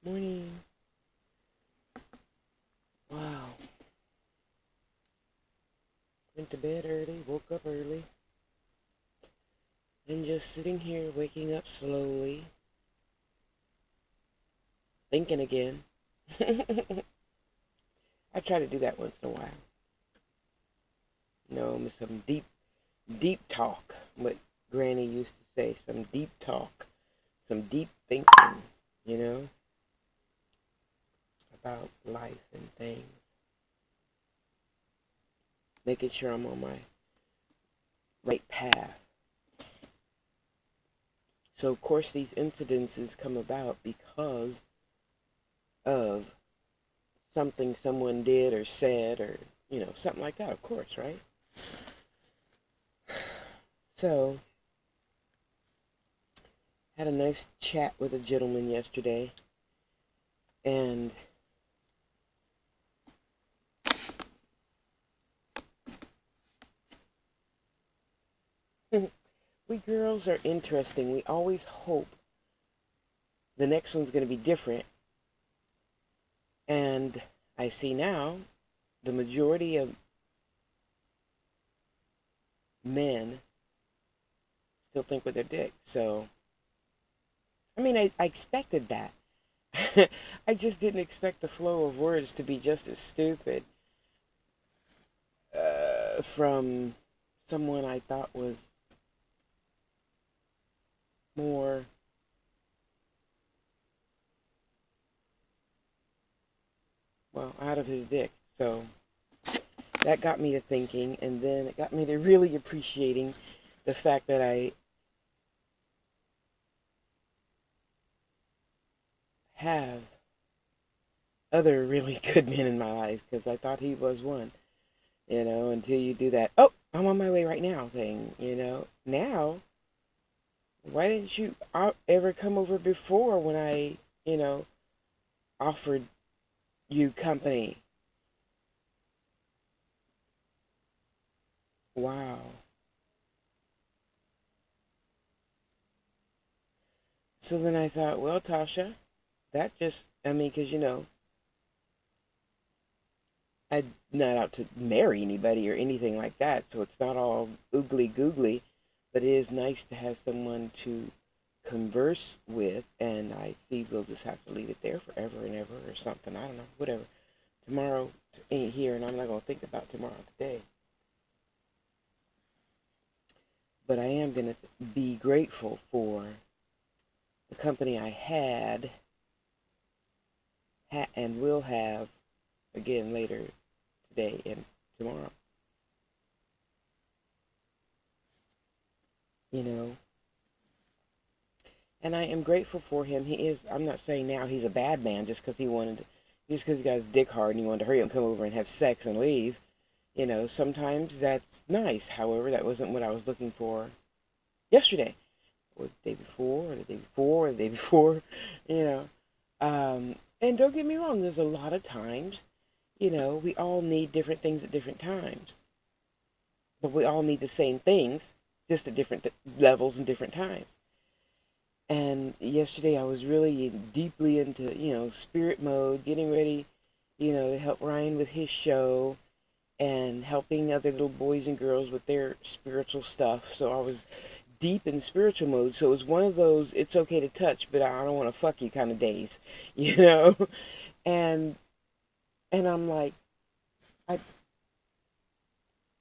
Morning. Wow. Went to bed early, woke up early, and just sitting here waking up slowly, thinking again. I try to do that once in a while. Some deep talk. What Granny used to say, some deep talk, some deep thinking, you know, about life and things. Making sure I'm on my right path. So, of course, these incidences come about because of something someone did or said or, something like that, of course, right? So, had a nice chat with a gentleman yesterday, and we girls are interesting. We always hope the next one's going to be different, and I see now the majority of men still think with their dick. So, I mean, I expected that. I just didn't expect the flow of words to be just as stupid from someone I thought was more, well, out of his dick. So that got me to thinking, and then it got me to really appreciating the fact that I have other really good men in my life, because I thought he was one, until you do that, oh, I'm on my way right now thing. Now, why didn't you ever come over before when I, offered you company? Wow. So then I thought, well, Tasha, that just, I mean, because, I'm not out to marry anybody or anything like that, so it's not all oogly googly, but it is nice to have someone to converse with, and I see we'll just have to leave it there forever and ever or something. I don't know, whatever. Tomorrow ain't here, and I'm not going to think about tomorrow today. But I am going to be grateful for the company I had and will have again later today and tomorrow. You know, and I am grateful for him. He is. I'm not saying now he's a bad man just because just because he got his dick hard and he wanted to hurry up and come over and have sex and leave. Sometimes that's nice. However, that wasn't what I was looking for yesterday, or the day before, or the day before, or the day before. You know, and don't get me wrong. There's a lot of times, we all need different things at different times, but we all need the same things, just at different levels and different times. And yesterday I was really deeply into, spirit mode, getting ready, to help Ryan with his show and helping other little boys and girls with their spiritual stuff. So I was deep in spiritual mode. So it was one of those, it's okay to touch, but I don't want to fuck you kind of days, you know? And, and I'm like, I,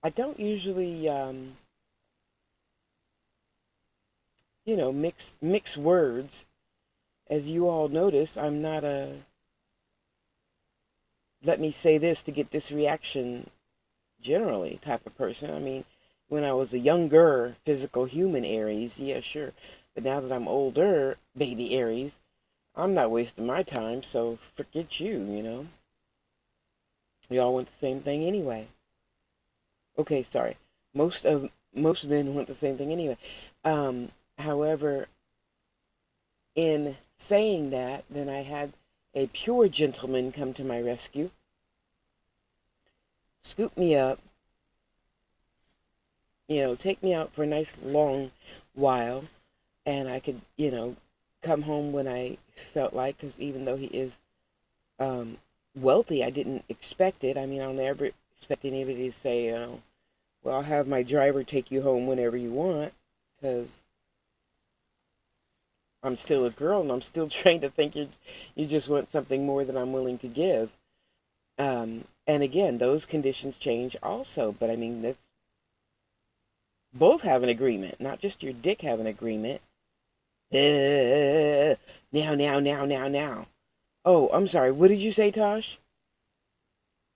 I don't usually, mix words. As you all notice, I'm not a let me say this to get this reaction generally type of person. I mean, when I was a younger physical human Aries, yeah, sure. But now that I'm older, baby Aries, I'm not wasting my time, so forget you. We all want the same thing anyway. Okay, sorry. Most men want the same thing anyway. However, in saying that, then I had a pure gentleman come to my rescue, scoop me up, take me out for a nice long while, and I could, come home when I felt like, because even though he is um, wealthy, I didn't expect it. I mean, I'll never expect anybody to say, well, I'll have my driver take you home whenever you want, because I'm still a girl and I'm still trained to think you just want something more than I'm willing to give. And again, those conditions change also, but I mean, that's both have an agreement, not just your dick have an agreement. Now. Oh, I'm sorry. What did you say, Tosh?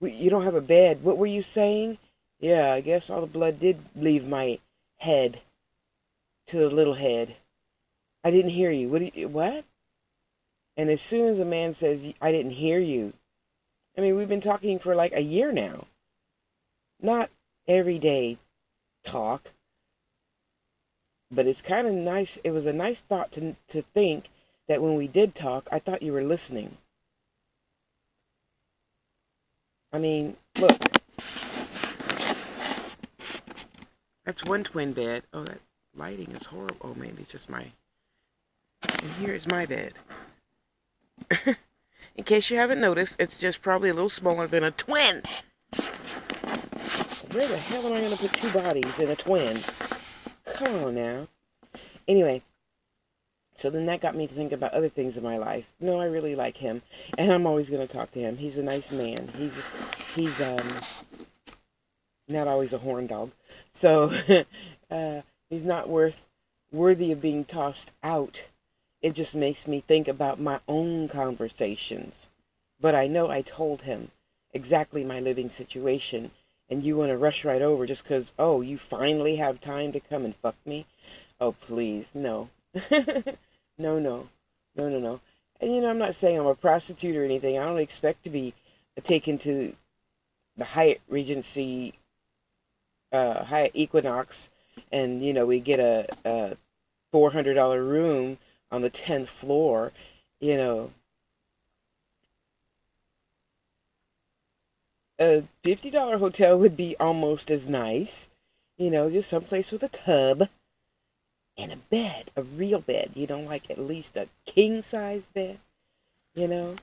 You don't have a bed. What were you saying? Yeah, I guess all the blood did leave my head to the little head. I didn't hear you. What? And as soon as a man says, I didn't hear you, I mean, we've been talking for like a year now. Not everyday talk, but it's kind of nice. It was a nice thought to think that when we did talk, I thought you were listening. I mean, look, that's one twin bed. Oh, that lighting is horrible. Oh, maybe it's just my... And here is my bed. In case you haven't noticed, it's just probably a little smaller than a twin. Where the hell am I going to put two bodies in a twin? Come on now. Anyway, so then that got me to think about other things in my life. No, I really like him, and I'm always going to talk to him. He's a nice man. He's not always a horn dog. So he's not worthy of being tossed out. It just makes me think about my own conversations. But I know I told him exactly my living situation, and you want to rush right over just because, oh, you finally have time to come and fuck me? Oh, please, no. No, no. No, no, no. And, I'm not saying I'm a prostitute or anything. I don't expect to be taken to the Hyatt Regency, Hyatt Equinox, and, we get a $400 room on the 10th floor, A $50 hotel would be almost as nice, just someplace with a tub and a bed, a real bed, like at least a king-size bed, you know?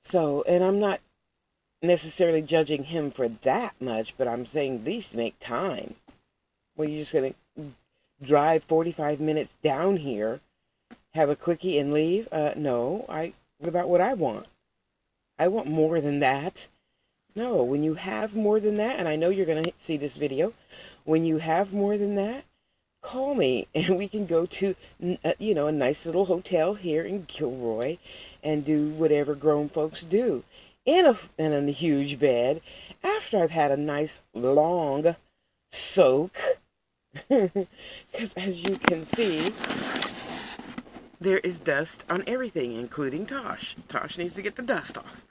So, and I'm not necessarily judging him for that much, but I'm saying at least make time. Well, you're just going to drive 45 minutes down here, have a quickie and leave? No, what about what I want? I want more than that. No, when you have more than that, and I know you're going to see this video, when you have more than that, call me and we can go to, a nice little hotel here in Gilroy and do whatever grown folks do in a huge bed after I've had a nice long soak. Because as you can see, there is dust on everything, including Tosh. Tosh needs to get the dust off.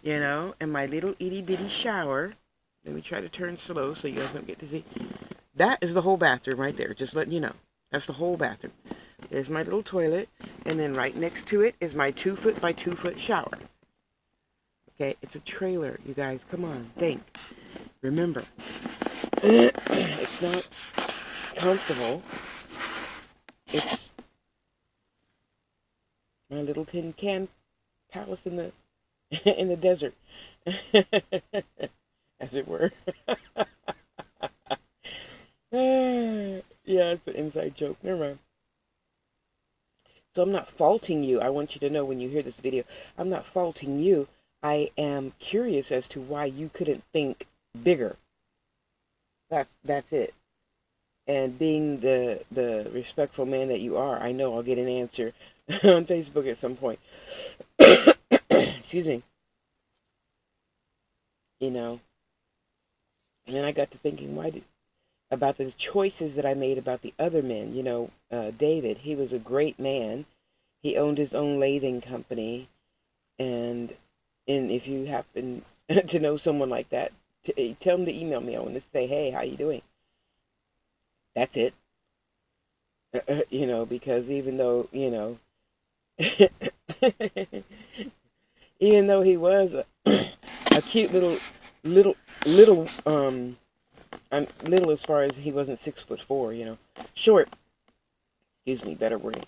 And my little itty bitty shower. Let me try to turn slow so you guys don't get to see. That is the whole bathroom right there, just letting you know. That's the whole bathroom. There's my little toilet, and then right next to it is my 2-foot by 2-foot shower. Okay, it's a trailer, you guys. Come on, think. Remember, it's not comfortable. It's my little tin can palace in the in the desert, as it were. Yeah, it's an inside joke. Never mind. So I'm not faulting you. I want you to know when you hear this video, I'm not faulting you. I am curious as to why you couldn't think bigger. That's it. And being the respectful man that you are, I know I'll get an answer on Facebook at some point. Excuse me. And then I got to thinking, about the choices that I made about the other men. David, he was a great man. He owned his own lathing company. And if you happen to know someone like that, tell them to email me. I want to say, hey, how you doing? That's it. Because even though, even though he was a cute little, I'm little as far as he wasn't 6'4", short. Excuse me, better wording.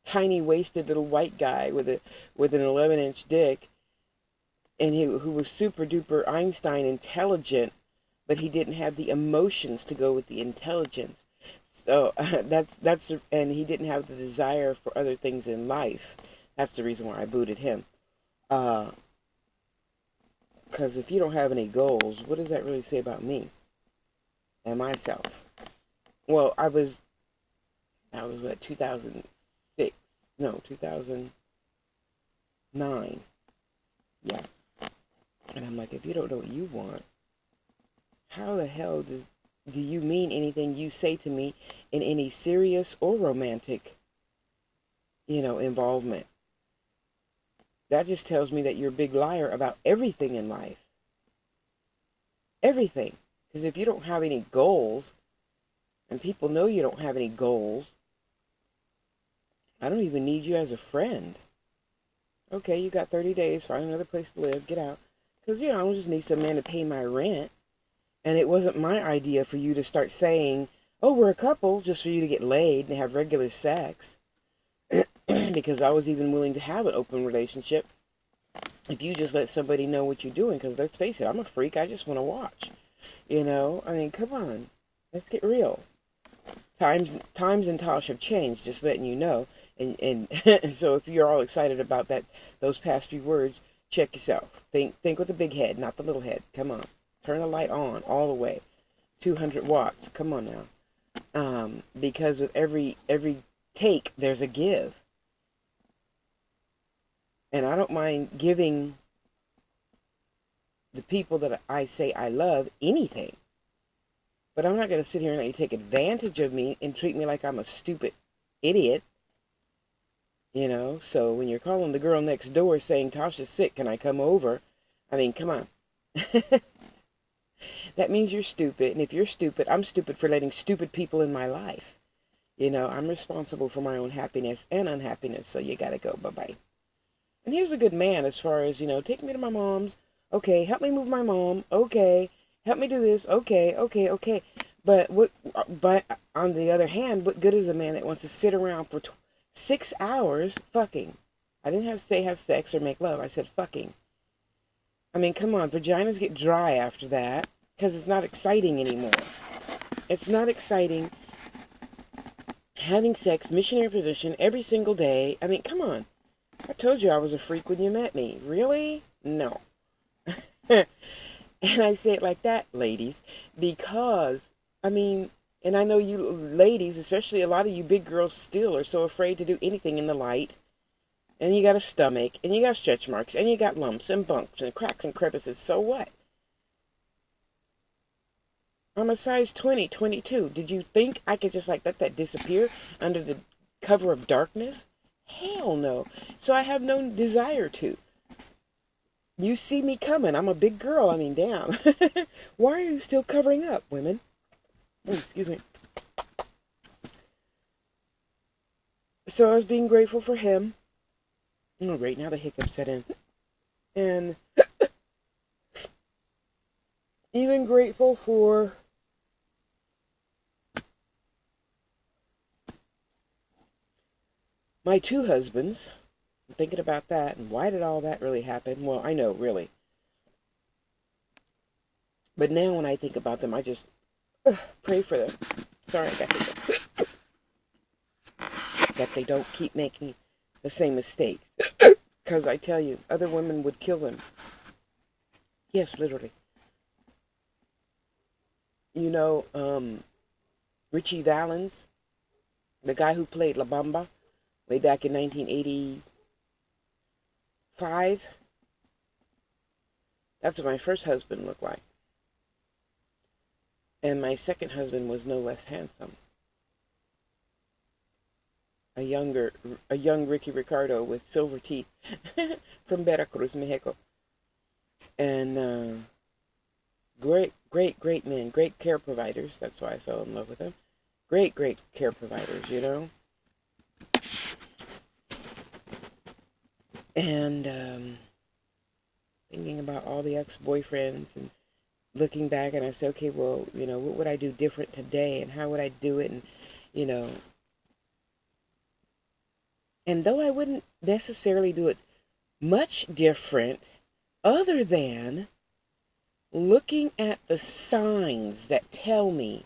tiny waisted little white guy with an 11-inch dick, and who was super duper Einstein intelligent, but he didn't have the emotions to go with the intelligence. So and he didn't have the desire for other things in life. That's the reason why I booted him. Because if you don't have any goals, what does that really say about me and myself? Well, I was what, 2006? No, 2009. Yeah. And I'm like, if you don't know what you want, how the hell do you mean anything you say to me in any serious or romantic, involvement? That just tells me that you're a big liar about everything in life. Everything. Because if you don't have any goals, and people know you don't have any goals, I don't even need you as a friend. Okay, you got 30 days, find another place to live, get out. Because, I don't just need some man to pay my rent. And it wasn't my idea for you to start saying, oh, we're a couple, just for you to get laid and have regular sex. Because I was even willing to have an open relationship if you just let somebody know what you're doing. Because let's face it, I'm a freak. I just want to watch. I mean, come on. Let's get real. Times and Tosh have changed, just letting you know. And so if you're all excited about those past few words, check yourself. Think with the big head, not the little head. Come on. Turn the light on all the way. 200 watts. Come on now. Because with every take, there's a give. And I don't mind giving the people that I say I love anything. But I'm not going to sit here and let you take advantage of me and treat me like I'm a stupid idiot. So when you're calling the girl next door saying, Tasha's sick, can I come over? I mean, come on. That means you're stupid. And if you're stupid, I'm stupid for letting stupid people in my life. I'm responsible for my own happiness and unhappiness. So you got to go. Bye-bye. And here's a good man as far as, take me to my mom's. Okay, help me move my mom. Okay, help me do this. Okay. But on the other hand, what good is a man that wants to sit around for 6 hours fucking? I didn't say have sex or make love. I said fucking. I mean, come on. Vaginas get dry after that because it's not exciting anymore. It's not exciting having sex, missionary position, every single day. I mean, come on. I told you I was a freak when you met me. Really? No. And I say it like that, ladies, because, I mean, and I know you ladies, especially a lot of you big girls still are so afraid to do anything in the light. And you got a stomach, and you got stretch marks, and you got lumps and bumps and cracks and crevices. So what? I'm a size 20, 22. Did you think I could just let that disappear under the cover of darkness? Hell no. So I have no desire to. You see me coming. I'm a big girl. I mean, damn. Why are you still covering up, women? Oh, excuse me. So I was being grateful for him. Oh, great. Now the hiccups set in. And even grateful for my 2 husbands. I'm thinking about that, and why did all that really happen? Well, I know, really. But now when I think about them, I just pray for them. Sorry, I got hiccups. That they don't keep making the same mistakes. Because I tell you, other women would kill them. Yes, literally. Richie Valens, the guy who played La Bamba way back in 1985. That's what my first husband looked like. And my second husband was no less handsome. A young Ricky Ricardo with silver teeth from Veracruz, Mexico. And great men, great care providers. That's why I fell in love with them. Great care providers, And thinking about all the ex-boyfriends and looking back, and I said, okay, well, what would I do different today, and how would I do it, and And though I wouldn't necessarily do it much different, other than looking at the signs that tell me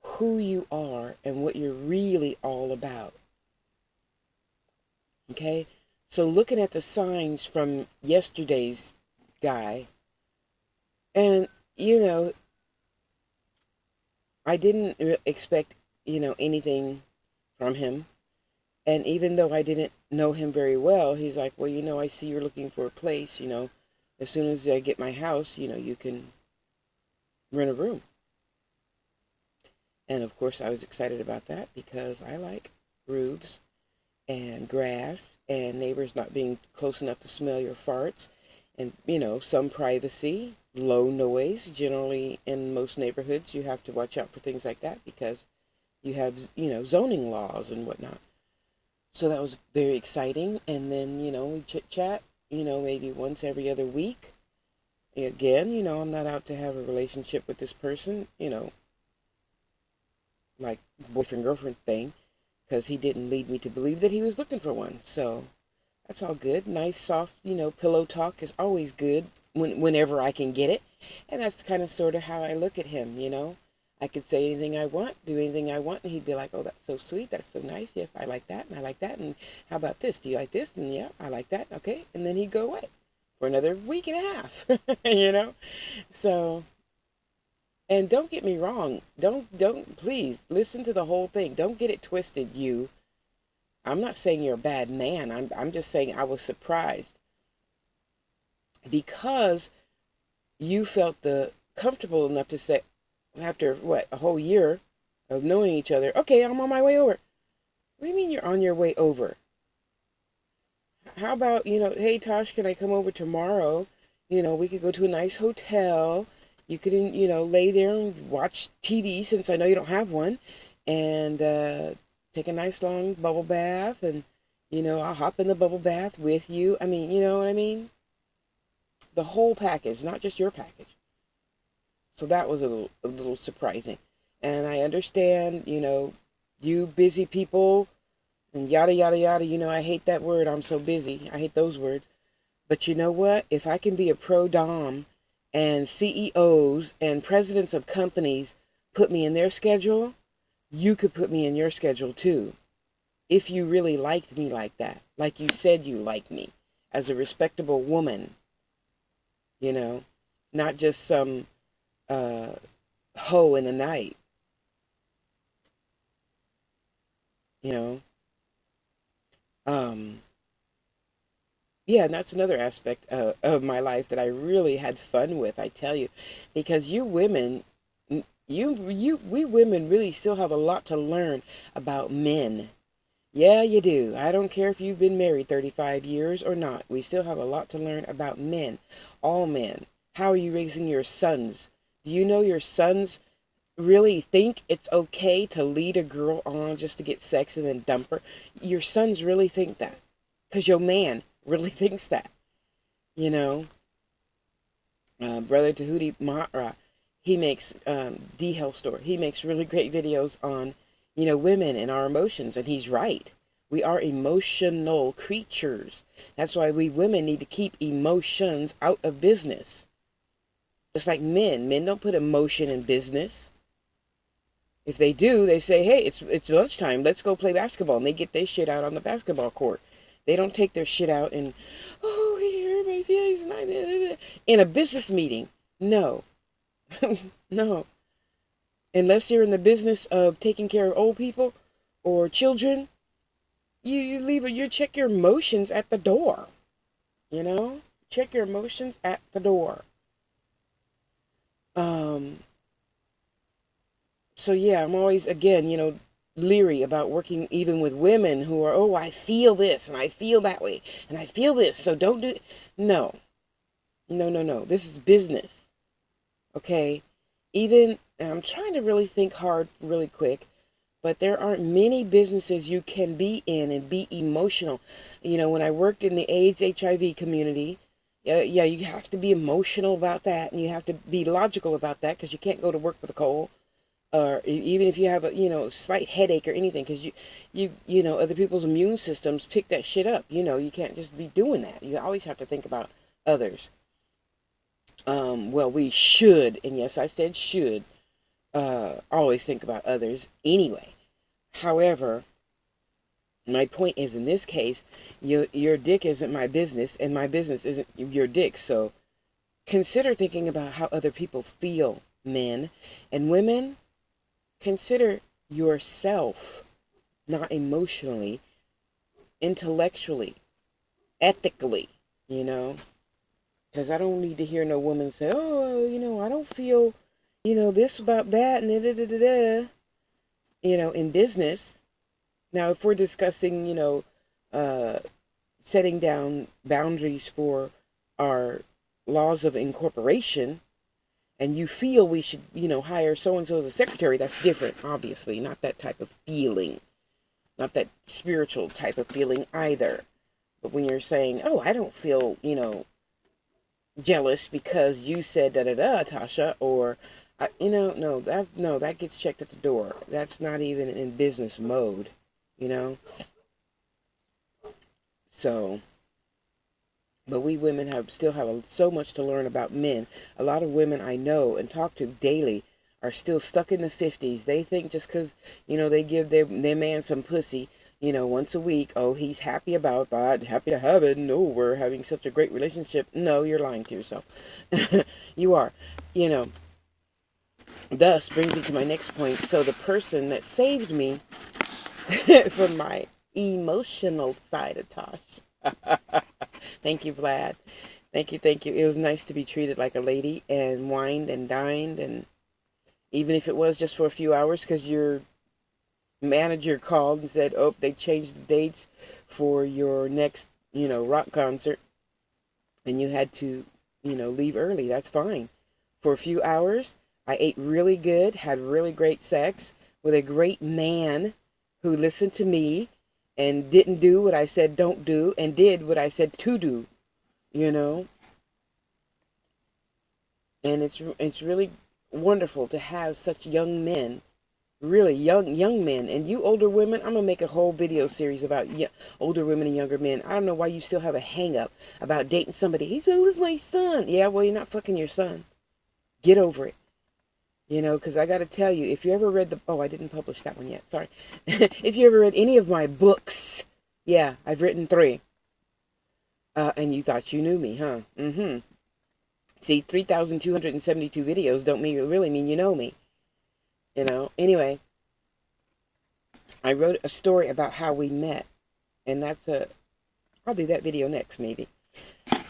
who you are and what you're really all about. Okay? So looking at the signs from yesterday's guy, and, I didn't expect, anything from him. And even though I didn't know him very well, he's like, well, I see you're looking for a place, as soon as I get my house, you can rent a room. And of course, I was excited about that because I like roofs and grass and neighbors not being close enough to smell your farts and, some privacy, low noise. Generally, in most neighborhoods, you have to watch out for things like that because you have, zoning laws and whatnot. So that was very exciting. And then, we chit chat, maybe once every other week. Again, I'm not out to have a relationship with this person, like boyfriend girlfriend thing, because he didn't lead me to believe that he was looking for one. So that's all good. Nice, soft, pillow talk is always good whenever I can get it. And that's kind of sort of how I look at him. I could say anything I want, do anything I want, and he'd be like, oh, that's so sweet, that's so nice, yes, I like that, and I like that, and how about this, do you like this, and yeah, I like that, okay, and then he'd go away for another week and a half, so, and don't get me wrong, don't, please, listen to the whole thing, don't get it twisted, I'm not saying you're a bad man, I'm just saying I was surprised, because you felt comfortable enough to say, after, what, a whole year of knowing each other, okay, I'm on my way over. What do you mean you're on your way over? How about, hey, Tosh, can I come over tomorrow? We could go to a nice hotel. You could, lay there and watch TV since I know you don't have one. And take a nice long bubble bath. And, I'll hop in the bubble bath with you. I mean, you know what I mean? The whole package, not just your package. So that was a little surprising. And I understand, you busy people and yada, yada, yada. I hate that word. I'm so busy. I hate those words. But you know what? If I can be a pro-dom and CEOs and presidents of companies put me in their schedule, you could put me in your schedule too. If you really liked me like that. Like you said you liked me. As a respectable woman. Not just some hoe in the night, you know. Yeah, and that's another aspect of my life that I really had fun with, I tell you, because you women, we women really still have a lot to learn about men. Yeah, you do. I don't care if you've been married 35 years or not. We still have a lot to learn about men, all men. How are you raising your sons? Do you know your sons really think it's okay to lead a girl on just to get sex and then dump her? Your sons really think that. Because your man really thinks that. You know? Brother Tahuti Mahra, he makes The Health Store. He makes really great videos on, women and our emotions. And he's right. We are emotional creatures. That's why we women need to keep emotions out of business. Just like men. Men don't put emotion in business. If they do, they say, hey, it's lunchtime. Let's go play basketball. And they get their shit out on the basketball court. They don't take their shit out and, oh, here, my feelings. In a business meeting. No. No. Unless you're in the business of taking care of old people or children, you check your emotions at the door. Check your emotions at the door. So yeah, I'm always, again, leery about working even with women who are, oh, I feel this and I feel that way and I feel this, so don't do it. No. No, no, no. This is business. Okay? And I'm trying to really think hard really quick, but there aren't many businesses you can be in and be emotional. When I worked in the AIDS, HIV community, yeah, you have to be emotional about that and you have to be logical about that because you can't go to work with a cold. or even if you have a, slight headache or anything, because other people's immune systems pick that shit up. You can't just be doing that. You always have to think about others. Well, we should, and yes, I said should, always think about others anyway. However, my point is, in this case, your dick isn't my business, and my business isn't your dick. So consider thinking about how other people feel, men. And women, consider yourself, not emotionally, intellectually, ethically, Because I don't need to hear no woman say, oh, I don't feel, this about that, and da-da-da-da-da, in business. Now, if we're discussing, setting down boundaries for our laws of incorporation, and you feel we should, hire so-and-so as a secretary, that's different, obviously. Not that type of feeling. Not that spiritual type of feeling either. But when you're saying, oh, I don't feel, jealous because you said da-da-da, Tasha, or, no, that gets checked at the door. That's not even in business mode, So, but we women still have so much to learn about men. A lot of women I know and talk to daily are still stuck in the 50s. They think just because, they give their man some pussy, once a week, oh, he's happy about that, happy to have it. No, we're having such a great relationship. No, you're lying to yourself. You are. Thus brings me to my next point. So the person that saved me from my emotional side of Tosh. Thank you, Vlad. Thank you, thank you. It was nice to be treated like a lady and wined and dined, and even if it was just for a few hours, because your manager called and said, oh, they changed the dates for your next, rock concert, and you had to, leave early. That's fine. For a few hours, I ate really good, had really great sex with a great man who listened to me and didn't do what I said don't do and did what I said to do, And it's really wonderful to have such young men, really young men. And you older women, I'm going to make a whole video series about older women and younger men. I don't know why you still have a hang-up about dating somebody. He's old as my son. Yeah, well, you're not fucking your son. Get over it. Because I got to tell you, if you ever read I didn't publish that one yet, sorry. If you ever read any of my books, yeah, I've written 3. And you thought you knew me, huh? Mm-hmm. See, 3,272 videos don't really mean you know me. Anyway, I wrote a story about how we met. And I'll do that video next, maybe.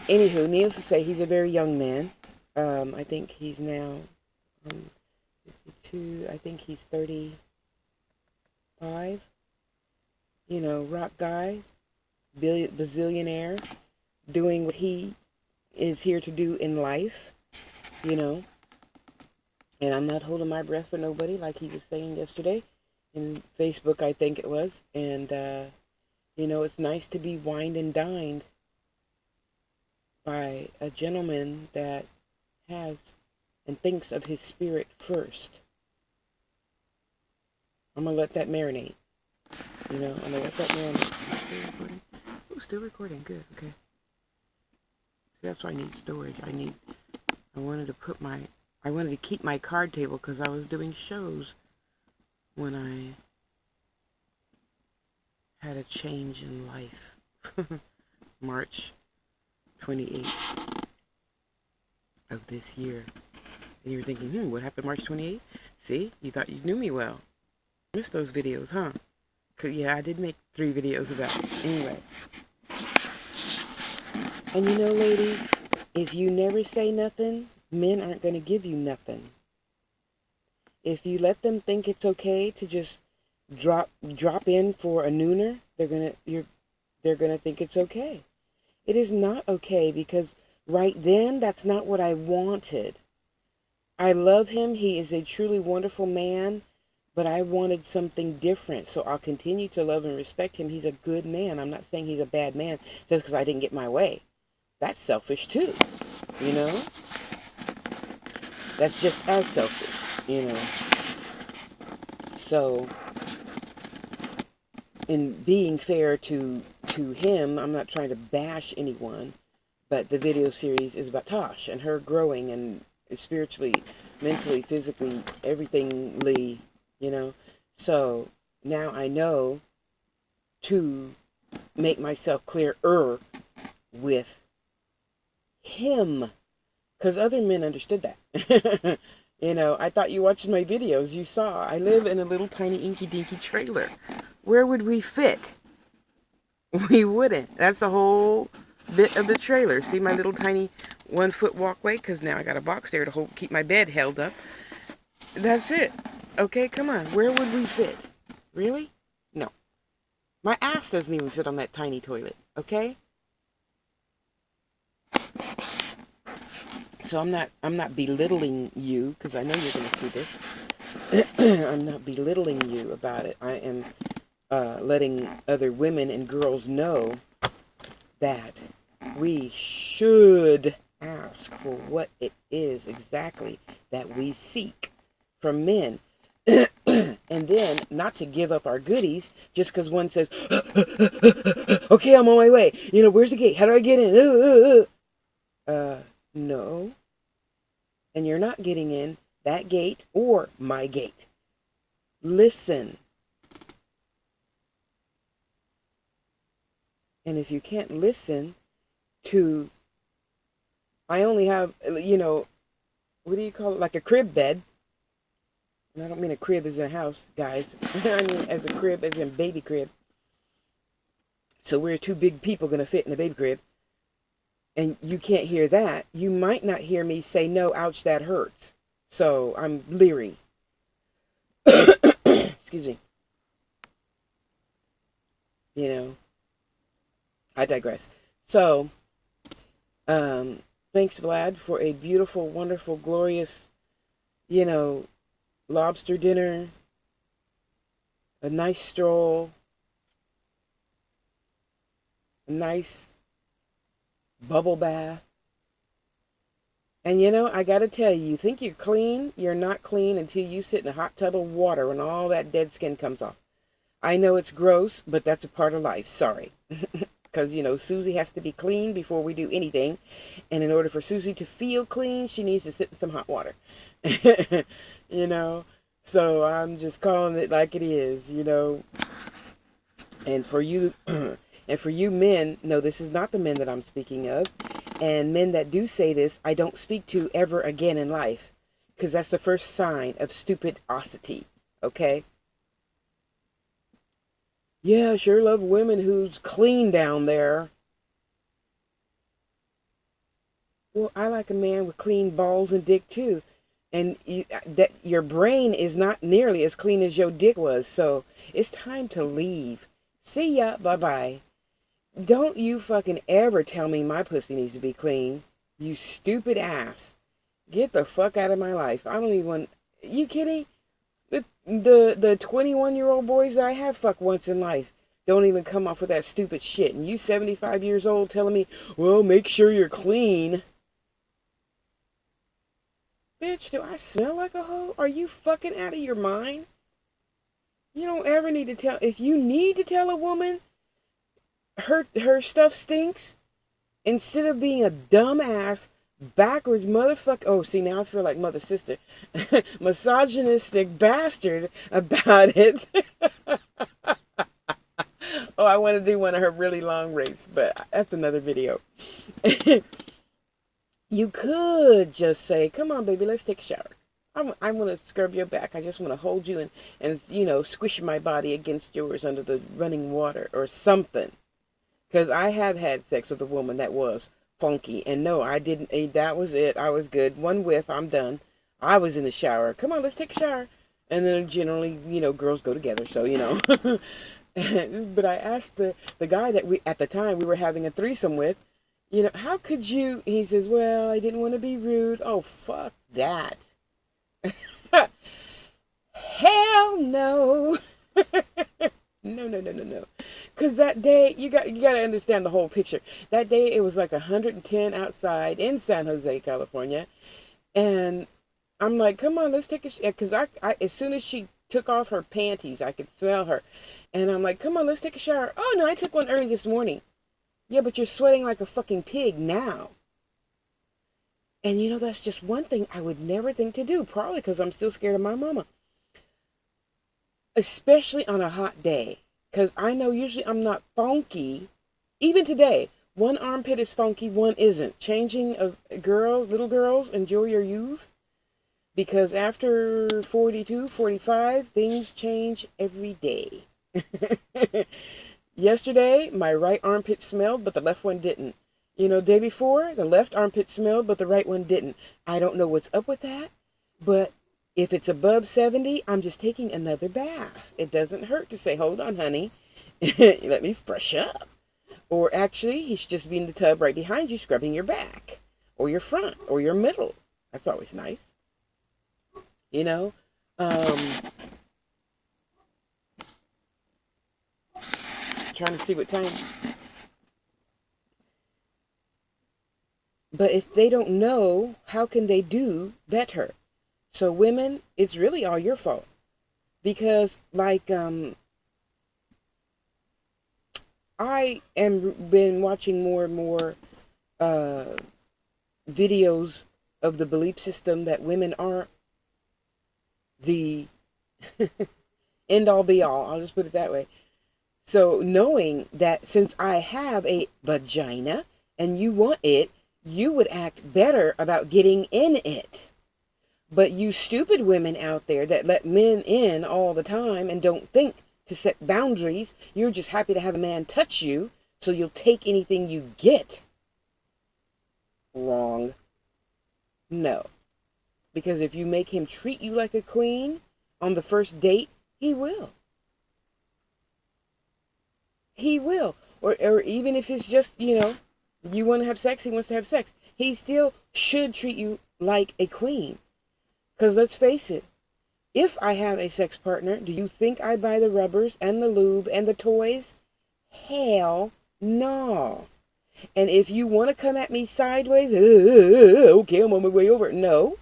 Anywho, needless to say, he's a very young man. I think he's now 52, I think he's 35. Rock guy, bazillionaire, doing what he is here to do in life, And I'm not holding my breath for nobody, like he was saying yesterday in Facebook, I think it was. And, it's nice to be wined and dined by a gentleman that has and thinks of his spirit first. I'm going to let that marinate. I'm going to let that marinate. Still recording? Oh, still recording. Good. Okay. See, that's why I need storage. I wanted to keep my card table because I was doing shows when I had a change in life. March 28th of this year. And you were thinking, what happened March 28th? See, you thought you knew me well. Missed those videos, huh? Cause yeah, I did make 3 videos about it. Anyway. And ladies, if you never say nothing, men aren't going to give you nothing. If you let them think it's okay to just drop in for a nooner, they're gonna think it's okay. It is not okay, because right then, that's not what I wanted. I love him. He is a truly wonderful man, but I wanted something different. So I'll continue to love and respect him. He's a good man. I'm not saying he's a bad man just because I didn't get my way. That's selfish too, That's just as selfish, So, in being fair to him, I'm not trying to bash anyone, but the video series is about Tosh and her growing and spiritually, mentally, physically, everythingly, you know. So now I know to make myself clearer with him, because other men understood that. You know, I thought you watched my videos. You saw I live in a little tiny inky-dinky trailer. Where would we fit? We wouldn't. That's the whole bit of the trailer. See my little tiny 1-foot walkway? Because now I got a box there to keep my bed held up. That's it. Okay, come on. Where would we fit? Really? No. My ass doesn't even fit on that tiny toilet. Okay? So I'm not belittling you, because I know you're going to see this. I'm not belittling you about it. I am letting other women and girls know that we should ask for what it is exactly that we seek from men. And then not to give up our goodies just because one says, okay, I'm on my way. You know, where's the gate? How do I get in? No. And you're not getting in that gate or my gate. Listen. And if you can't listen to, I only have, you know, what do you call it? Like a crib bed. And I don't mean a crib as in a house, guys. I mean as a crib as in baby crib. So we're two big people going to fit in a baby crib. And you can't hear that. You might not hear me say, no, ouch, that hurts. So I'm leery. Excuse me. You know, I digress. So, thanks, Vlad, for a beautiful, wonderful, glorious, you know, lobster dinner, a nice stroll, a nice bubble bath. And you know, I gotta tell you, you think you're clean, you're not clean until you sit in a hot tub of water and all that dead skin comes off. I know it's gross, but that's a part of life. Sorry. Because, you know, Susie has to be clean before we do anything. And in order for Susie to feel clean, she needs to sit in some hot water. You know? So I'm just calling it like it is, you know? And for you, and for you men, no, this is not the men that I'm speaking of. And men that do say this, I don't speak to ever again in life. Because that's the first sign of stupidosity. Okay? Yeah, I sure love women who's clean down there. Well, I like a man with clean balls and dick too. And that your brain is not nearly as clean as your dick was. So it's time to leave. See ya. Bye-bye. Don't you fucking ever tell me my pussy needs to be clean. You stupid ass. Get the fuck out of my life. I don't even want... You kidding? The 21-year-old boys that I have fucked once in life don't even come off with that stupid shit. And you 75 years old telling me, well, make sure you're clean. Bitch, do I smell like a hoe? Are you fucking out of your mind? You don't ever need to tell... If you need to tell a woman her stuff stinks, instead of being a dumbass, backwards motherfucker. Oh, see, now I feel like mother sister. Misogynistic bastard about it. Oh, I want to do one of her really long race, but that's another video. You could just say, come on, baby, let's take a shower. I want to scrub your back. I just want to hold you and, you know, squish my body against yours under the running water or something. Because I have had sex with a woman that was funky. And no, I didn't. That was it. I was good. One whiff, I'm done. I was in the shower. Come on, let's take a shower. And then generally, you know, girls go together. So, you know. But I asked the guy that at the time we were having a threesome with, you know, how could you? He says, well, I didn't want to be rude. Oh, fuck that. Hell no. No. Because that day, you got to understand the whole picture. That day, it was like 110 outside in San Jose, California. And I'm like, come on, let's take a... Because I as soon as she took off her panties. I could smell her. And I'm like, come on, let's take a shower. Oh, no, I took one early this morning. Yeah, but you're sweating like a fucking pig now. And you know, that's just one thing I would never think to do, probably because I'm still scared of my mama. Especially on a hot day. Because I know usually I'm not funky. Even today, one armpit is funky, one isn't. Changing of girls, little girls, enjoy your youth. Because after 42, 45, things change every day. Yesterday, my right armpit smelled, but the left one didn't. You know, day before, the left armpit smelled, but the right one didn't. I don't know what's up with that, but if it's above 70, I'm just taking another bath. It doesn't hurt to say, hold on, honey. Let me fresh up. Or actually, he should just be in the tub right behind you, scrubbing your back, or your front, or your middle. That's always nice. You know? Trying to see what time. But if they don't know, how can they do better? So women, it's really all your fault. Because like I am been watching more and more uh videos of the belief system that women aren't the end all be all. I'll just put it that way. So knowing that since I have a vagina and you want it, you would act better about getting in it. But you stupid women out there that let men in all the time and don't think to set boundaries, you're just happy to have a man touch you, so you'll take anything you get. Wrong. No. Because if you make him treat you like a queen on the first date, he will. He will. Or even if it's just, you know, you want to have sex, he wants to have sex. He still should treat you like a queen. Because let's face it, if I have a sex partner, do you think I buy the rubbers and the lube and the toys? Hell no. And if you want to come at me sideways, okay, I'm on my way over. No.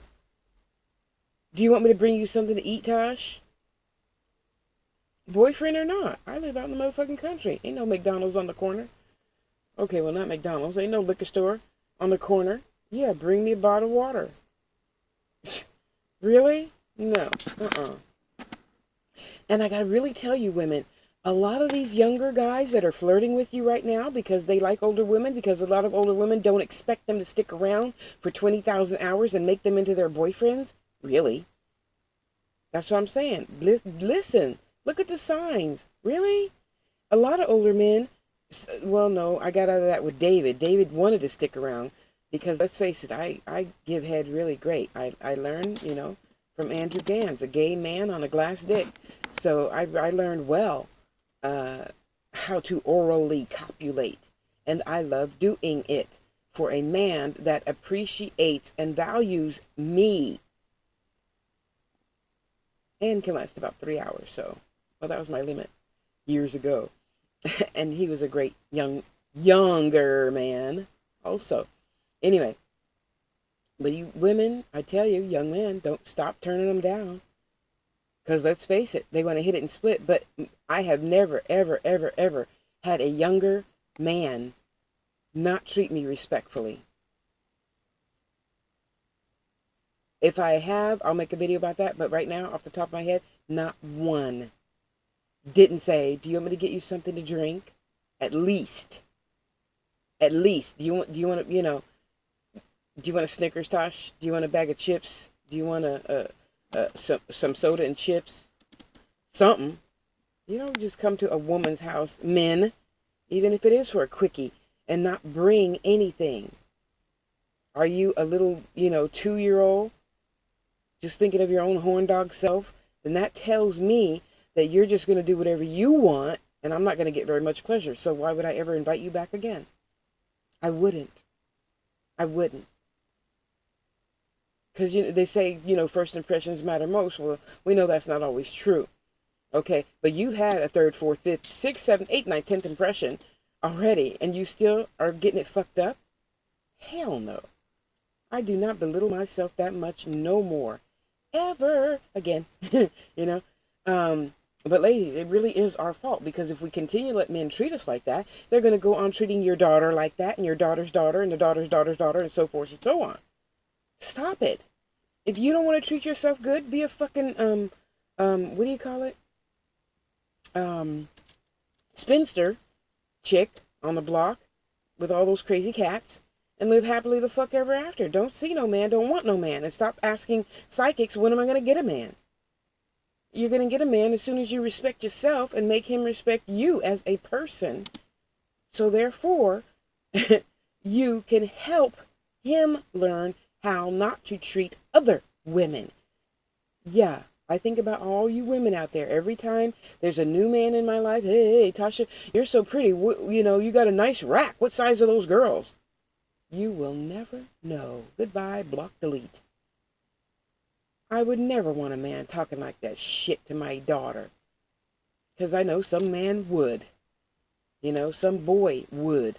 Do you want me to bring you something to eat, Tosh? Boyfriend or not? I live out in the motherfucking country. Ain't no McDonald's on the corner. Okay, well, not McDonald's. Ain't no liquor store on the corner. Yeah, bring me a bottle of water. Really? No. And I gotta really tell you, women, a lot of these younger guys that are flirting with you right now because they like older women, because a lot of older women don't expect them to stick around for 20,000 hours and make them into their boyfriends. Really? That's what I'm saying. Listen. Look at the signs. Really? A lot of older men, well, no, I got out of that with David. David wanted to stick around because, let's face it, I give head really great. I learned, you know, from Andrew Gans, a gay man on a glass dick. So I learned well how to orally copulate. And I love doing it for a man that appreciates and values me. And can last about 3 hours, so, well, that was my limit years ago. And he was a great younger man also. Anyway, but you women, I tell you, young men, don't stop turning them down. Because let's face it, they want to hit it and split. But I have never, ever, ever, ever had a younger man not treat me respectfully. If I have, I'll make a video about that. But right now, off the top of my head, not one. Didn't say, do you want me to get you something to drink? At least. At least. Do you want to, you know, do you want a Snickers, Tosh? Do you want a bag of chips? Do you want some soda and chips? Something. You don't just come to a woman's house, men, even if it is for a quickie, and not bring anything. Are you a little, you know, 2-year-old just thinking of your own horn dog self? Then that tells me that you're just going to do whatever you want, and I'm not going to get very much pleasure. So why would I ever invite you back again? I wouldn't. I wouldn't. Because they say, you know, first impressions matter most. Well, we know that's not always true. Okay, but you had a 3rd, 4th, 5th, 6th, 7th, 8th, 9th, 10th impression already, and you still are getting it fucked up? Hell no. I do not belittle myself that much no more. Ever again. You know? But ladies, it really is our fault, because if we continue to let men treat us like that, they're going to go on treating your daughter like that, and your daughter's daughter, and the daughter's daughter's daughter, and so forth and so on. Stop it. If you don't want to treat yourself good, be a fucking what do you call it? Um, Spinster chick on the block with all those crazy cats, and live happily the fuck ever after. Don't see no man, don't want no man, and stop asking psychics, when am I going to get a man? You're going to get a man as soon as you respect yourself and make him respect you as a person. So therefore, you can help him learn how not to treat other women. Yeah, I think about all you women out there. Every time there's a new man in my life, hey, Tasha, you're so pretty. You know, you got a nice rack. What size are those girls? You will never know. Goodbye, block, delete. I would never want a man talking like that shit to my daughter. Because I know some man would. You know, some boy would.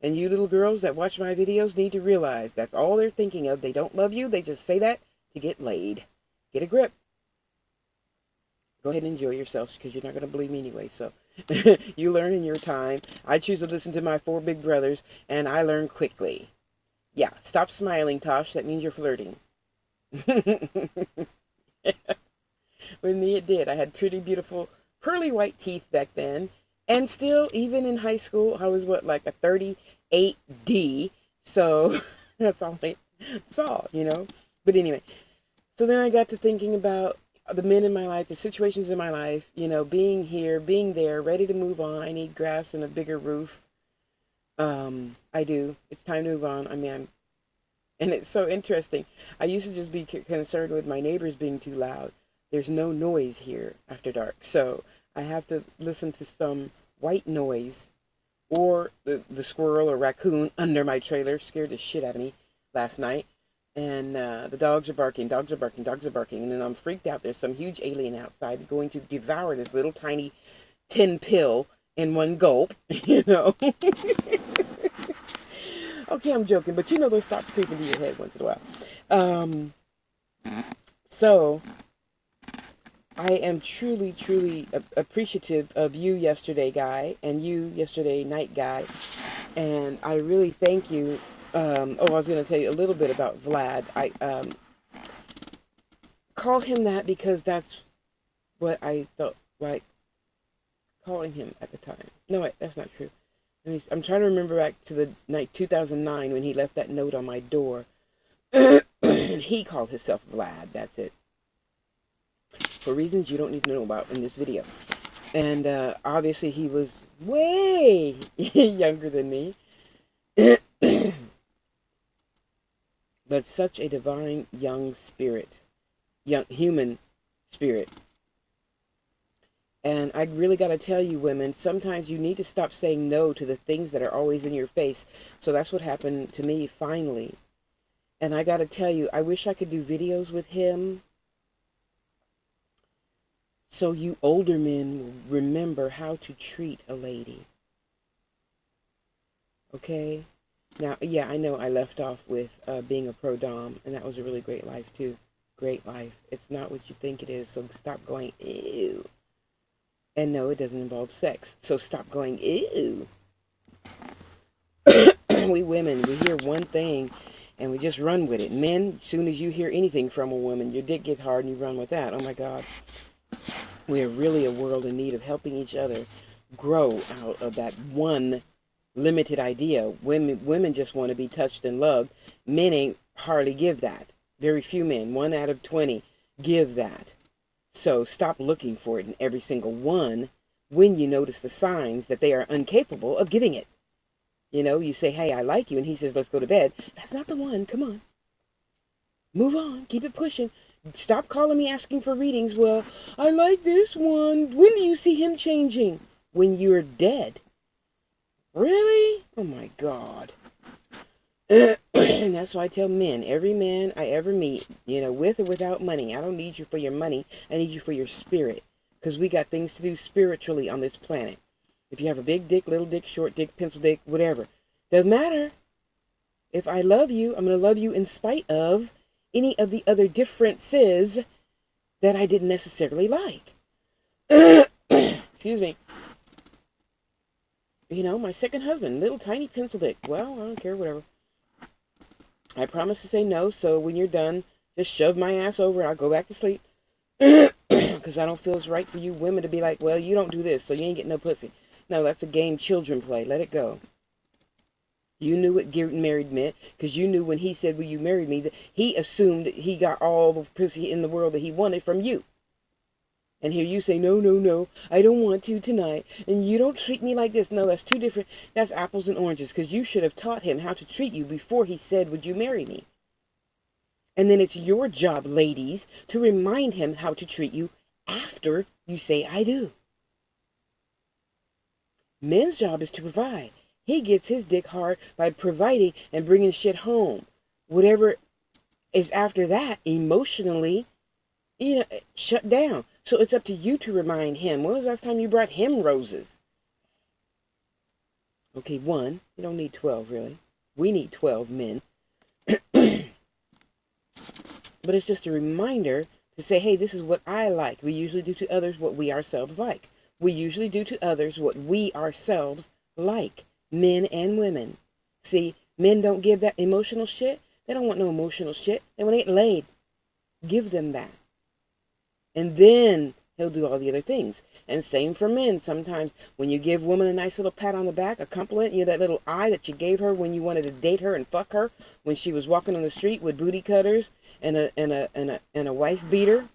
And you little girls that watch my videos need to realize that's all they're thinking of. They don't love you. They just say that to get laid. Get a grip. Go ahead and enjoy yourselves, because you're not going to believe me anyway. So you learn in your time. I choose to listen to my 4 big brothers, and I learn quickly. Yeah, stop smiling, Tosh. That means you're flirting. With me, it did. I had pretty, beautiful, pearly white teeth back then. And still, even in high school, I was, what, like a 38D. So that's all I saw, you know. But anyway, so then I got to thinking about the men in my life, the situations in my life, you know, being here, being there, ready to move on. I need grass and a bigger roof. I do. It's time to move on. I mean, and it's so interesting. I used to just be concerned with my neighbors being too loud. There's no noise here after dark. So I have to listen to some white noise, or the squirrel or raccoon under my trailer scared the shit out of me last night. And the dogs are barking, dogs are barking, dogs are barking. And then I'm freaked out. There's some huge alien outside going to devour this little tiny tin pill in one gulp, you know. Okay, I'm joking, but you know those thoughts creep into your head once in a while. So I am truly, truly appreciative of you yesterday, guy, and you yesterday, night guy. And I really thank you. I was going to tell you a little bit about Vlad. I called him that because that's what I felt like calling him at the time. No, wait, that's not true. I'm trying to remember back to the night 2009 when he left that note on my door. And he called himself Vlad. That's it. For reasons you don't need to know about in this video. And obviously he was way younger than me. But such a divine young spirit. Young human spirit. And I really got to tell you, women, sometimes you need to stop saying no to the things that are always in your face. So that's what happened to me finally. And I got to tell you, I wish I could do videos with him, so you older men will remember how to treat a lady. Okay? Now, yeah, I know I left off with being a pro-dom, and that was a really great life, too. Great life. It's not what you think it is, so stop going, ew. And no, it doesn't involve sex, so stop going, ew. We women, we hear one thing, and we just run with it. Men, as soon as you hear anything from a woman, your dick gets hard and you run with that. Oh, my God. We are really a world in need of helping each other grow out of that one limited idea. Women just want to be touched and loved. Men ain't hardly give that. Very few men, 1 out of 20, give that. So stop looking for it in every single one when you notice the signs that they are incapable of giving it. You know, you say, hey, I like you, and he says, let's go to bed. That's not the one. Come on. Move on. Keep it pushing. Stop calling me asking for readings. Well, I like this one. When do you see him changing? When you're dead. Really? Oh, my God. And that's why I tell men, every man I ever meet, you know, with or without money, I don't need you for your money. I need you for your spirit. Because we got things to do spiritually on this planet. If you have a big dick, little dick, short dick, pencil dick, whatever. Doesn't matter. If I love you, I'm going to love you in spite of any of the other differences that I didn't necessarily like. Excuse me. You know, my second husband, little tiny pencil dick. Well, I don't care, whatever. I promise to say no, so when you're done, just shove my ass over and I'll go back to sleep. Because I don't feel it's right for you women to be like, well, you don't do this, so you ain't getting no pussy. No, that's a game children play. Let it go. You knew what getting married meant, because you knew when he said, will you marry me, that he assumed that he got all the pussy in the world that he wanted from you. And here you say, no, no, no, I don't want to tonight, and you don't treat me like this. No, that's two different, that's apples and oranges, because you should have taught him how to treat you before he said, would you marry me? And then it's your job, ladies, to remind him how to treat you after you say, I do. Men's job is to provide. He gets his dick hard by providing and bringing shit home. Whatever is after that, emotionally, shut down. So it's up to you to remind him. When was the last time you brought him roses? Okay, one. You don't need 12, really. We need 12 men. But it's just a reminder to say, hey, this is what I like. We usually do to others what we ourselves like. We usually do to others what we ourselves like. Men and women. See, men don't give that emotional shit. They don't want no emotional shit. They want to get laid. Give them that. And then he'll do all the other things. And same for men. Sometimes when you give women a nice little pat on the back, a compliment, that little eye that you gave her when you wanted to date her and fuck her, when she was walking on the street with booty cutters and a wife beater.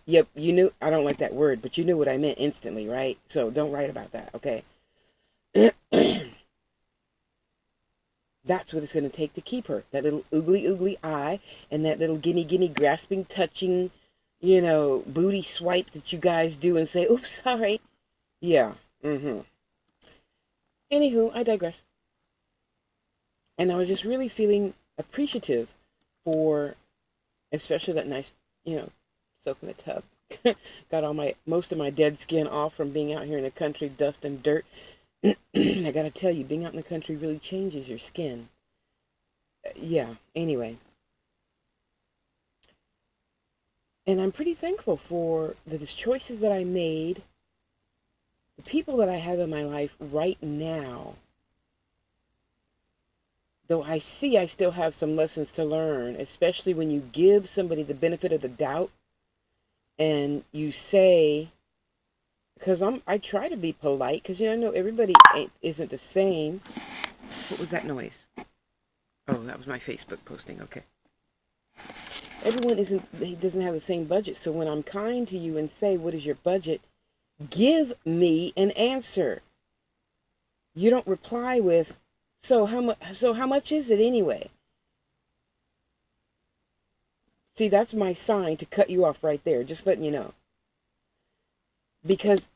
Yep, you knew. I don't like that word, but you knew what I meant instantly, right? So don't write about that, okay? That's what it's going to take to keep her. That little oogly eye and that little gimme grasping, touching, booty swipe that you guys do and say, oops, sorry. Yeah. Anywho, I digress. And I was just really feeling appreciative for, especially that nice, soak in the tub. Got most of my dead skin off from being out here in the country, dust and dirt. I gotta tell you, being out in the country really changes your skin. Yeah, anyway. And I'm pretty thankful for the choices that I made, the people that I have in my life right now. Though I see I still have some lessons to learn, especially when you give somebody the benefit of the doubt and you say, because I try to be polite, because I know everybody isn't the same. What was that noise? Oh, that was my Facebook posting. Okay. Everyone doesn't have the same budget. So when I'm kind to you and say, what is your budget? Give me an answer. You don't reply with, so how much is it anyway? See, that's my sign to cut you off right there. Just letting you know. Because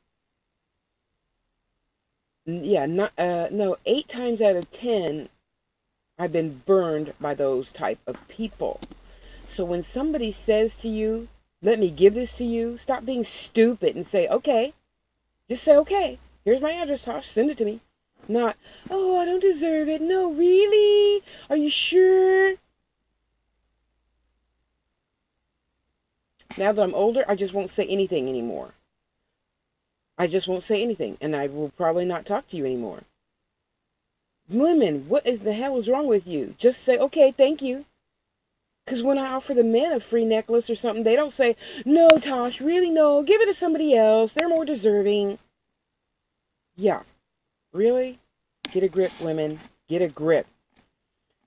yeah, no, 8 times out of 10 I've been burned by those type of people. So when somebody says to you, let me give this to you, stop being stupid and say, okay. Just say, okay, here's my address, Tosh, send it to me. Not, oh, I don't deserve it. No, really? Are you sure? Now that I'm older, I just won't say anything anymore. I just won't say anything, and I will probably not talk to you anymore. Women, what is the hell is wrong with you? Just say, okay, thank you. Because when I offer the men a free necklace or something, they don't say, no, Tosh, really, no, give it to somebody else. They're more deserving. Yeah, really? Get a grip, women. Get a grip.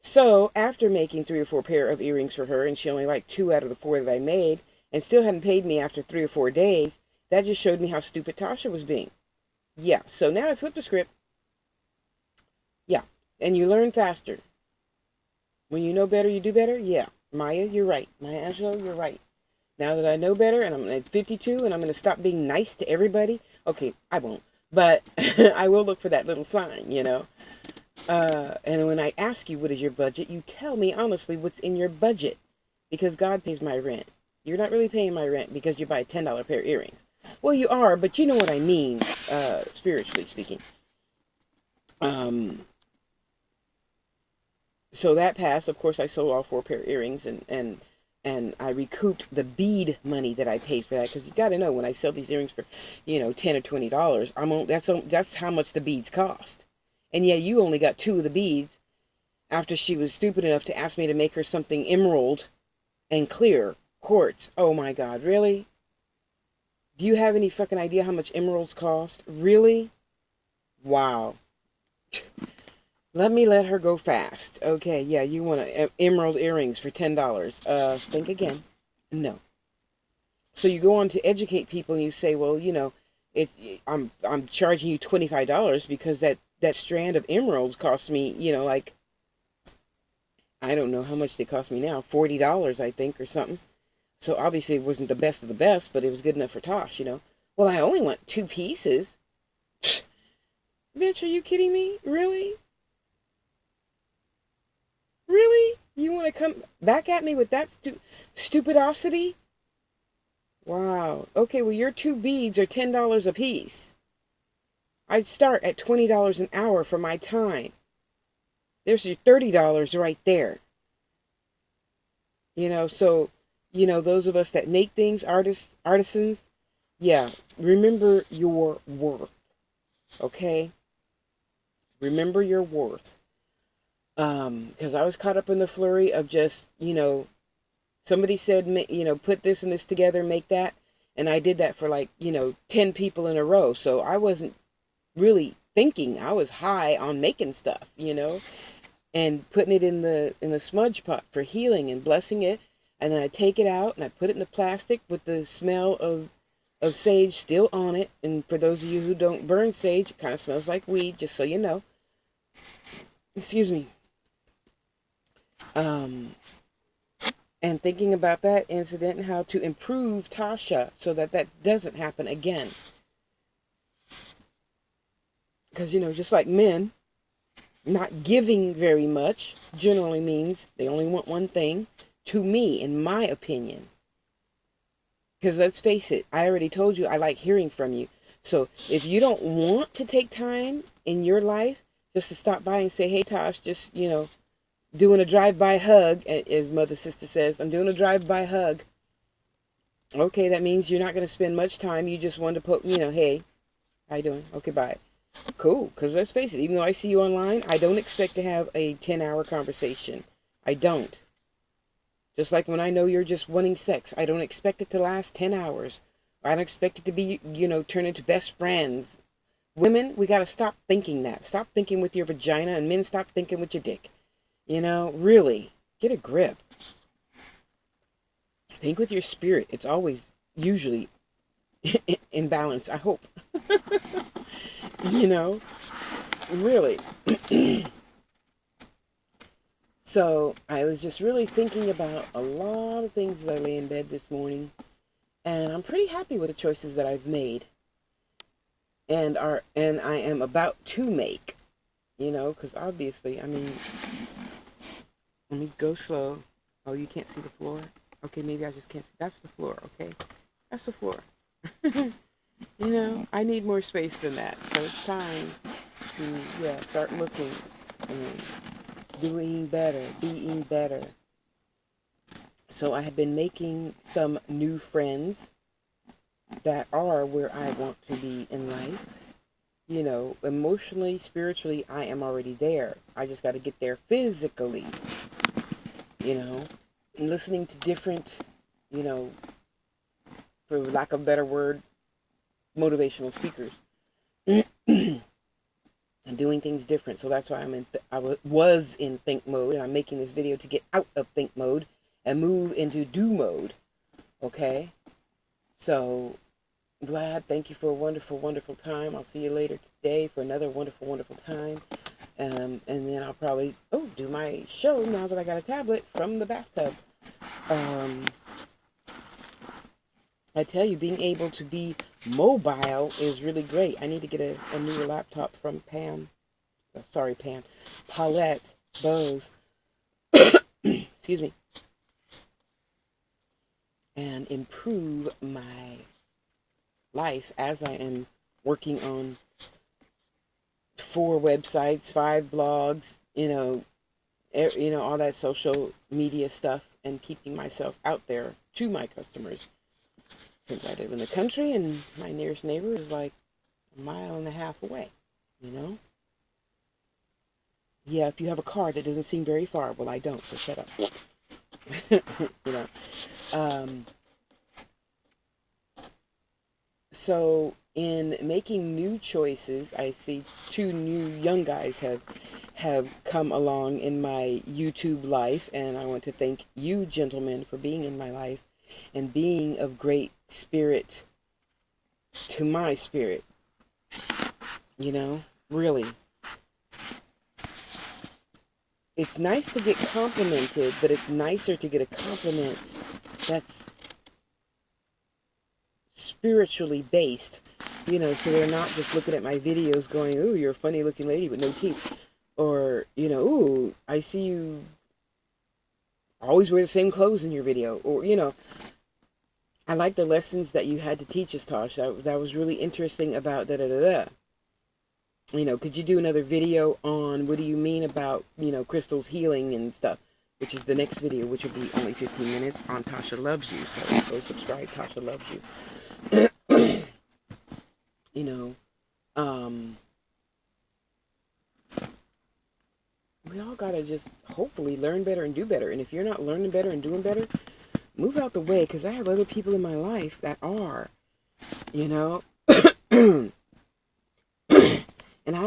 So, after making 3 or 4 pair of earrings for her, and she only liked 2 out of the 4 that I made, and still hadn't paid me after 3 or 4 days, that just showed me how stupid Tasha was being. Yeah, so now I flipped the script. Yeah, and you learn faster. When you know better, you do better? Yeah. Maya, you're right. Maya Angelou, you're right. Now that I know better, and I'm at 52, and I'm going to stop being nice to everybody, okay, I won't. But I will look for that little sign, And when I ask you what is your budget, you tell me honestly what's in your budget. Because God pays my rent. You're not really paying my rent because you buy a $10 pair of earrings. Well, you are, but you know what I mean, spiritually speaking. So that passed. Of course, I sold all 4 pair of earrings, and and I recouped the bead money that I paid for that, because you got to know, when I sell these earrings for, $10 or $20, that's how much the beads cost. And yeah, you only got 2 of the beads after she was stupid enough to ask me to make her something emerald and clear quartz. Oh my God, really? Do you have any fucking idea how much emeralds cost? Really? Wow. Let her go fast. Okay, yeah, you want emerald earrings for $10. Think again. No. So you go on to educate people and you say, well, it, I'm charging you $25 because that strand of emeralds cost me, like, I don't know how much they cost me now, $40, I think, or something. So obviously it wasn't the best of the best, but it was good enough for Tosh. Well, I only want 2 pieces. Bitch, are you kidding me? Really? Really? You want to come back at me with that stupidosity? Wow. Okay, well, your 2 beads are $10 a piece. I'd start at $20 an hour for my time. There's your $30 right there. So, those of us that make things, artisans, yeah, remember your worth, okay? Remember your worth. Because I was caught up in the flurry of just, somebody said, put this and this together, make that. And I did that for like, 10 people in a row. So I wasn't really thinking. I was high on making stuff, and putting it in the smudge pot for healing and blessing it. And then I take it out and I put it in the plastic with the smell of sage still on it. And for those of you who don't burn sage, it kind of smells like weed, just so you know. Excuse me. And thinking about that incident and how to improve Tasha so that doesn't happen again. Because, just like men, not giving very much generally means they only want one thing, to me, in my opinion. Because let's face it, I already told you I like hearing from you. So if you don't want to take time in your life just to stop by and say, hey, Tosh, just, doing a drive-by hug, as Mother Sister says, I'm doing a drive-by hug. Okay, that means you're not going to spend much time. You just want to put, hey, how you doing? Okay, bye. Cool, because let's face it, even though I see you online, I don't expect to have a 10-hour conversation. I don't. Just like when I know you're just wanting sex, I don't expect it to last 10 hours. I don't expect it to be, turn into best friends. Women, we got to stop thinking that. Stop thinking with your vagina, and men, stop thinking with your dick. Really, get a grip. Think with your spirit. It's always, usually, in balance, I hope. Really. So I was just really thinking about a lot of things as I lay in bed this morning, and I'm pretty happy with the choices that I've made, and I am about to make, because obviously, I mean, let me go slow. Oh, you can't see the floor? Okay, maybe I just can't see. That's the floor, okay? That's the floor. I need more space than that, so it's time to, start looking and doing better, being better. So I have been making some new friends that are where I want to be in life. Emotionally, spiritually, I am already there. I just got to get there physically, and listening to different, for lack of a better word, motivational speakers. And doing things different. So that's why I was in think mode, and I'm making this video to get out of think mode and move into do mode. Okay? So, Vlad, thank you for a wonderful, wonderful time. I'll see you later today for another wonderful, wonderful time. And then I'll probably, do my show now that I got a tablet from the bathtub. I tell you, being able to be mobile is really great. I need to get a newer laptop from Pam. Sorry, Pam. Paulette Bose. Excuse me. And improve my life as I am working on 4 websites, 5 blogs, all that social media stuff. and keeping myself out there to my customers. Since I live in the country and my nearest neighbor is like a mile and a half away, you know? Yeah, if you have a car, that doesn't seem very far. Well, I don't, so shut up. You know? Um, so in making new choices, I see two new young guys have come along in my YouTube life, and I want to thank you, gentlemen, for being in my life and being of great spirit to my spirit. You know, really. It's nice to get complimented, but it's nicer to get a compliment that's spiritually based. You know, so they're not just looking at my videos going, "Ooh, you're a funny looking lady with no teeth." Or, you know, "Ooh, I see you always wear the same clothes in your video." Or, you know, I like the lessons that you had to teach us, Tosh. That was really interesting about da-da-da-da. You know, could you do another video on what do you mean about, you know, crystals healing and stuff? Which is the next video, which will be only 15 minutes on Tasha Loves You. So go subscribe, Tasha Loves You. You know, we all gotta just hopefully learn better and do better. And if you're not learning better and doing better, move out the way, because I have other people in my life that are, you know. And I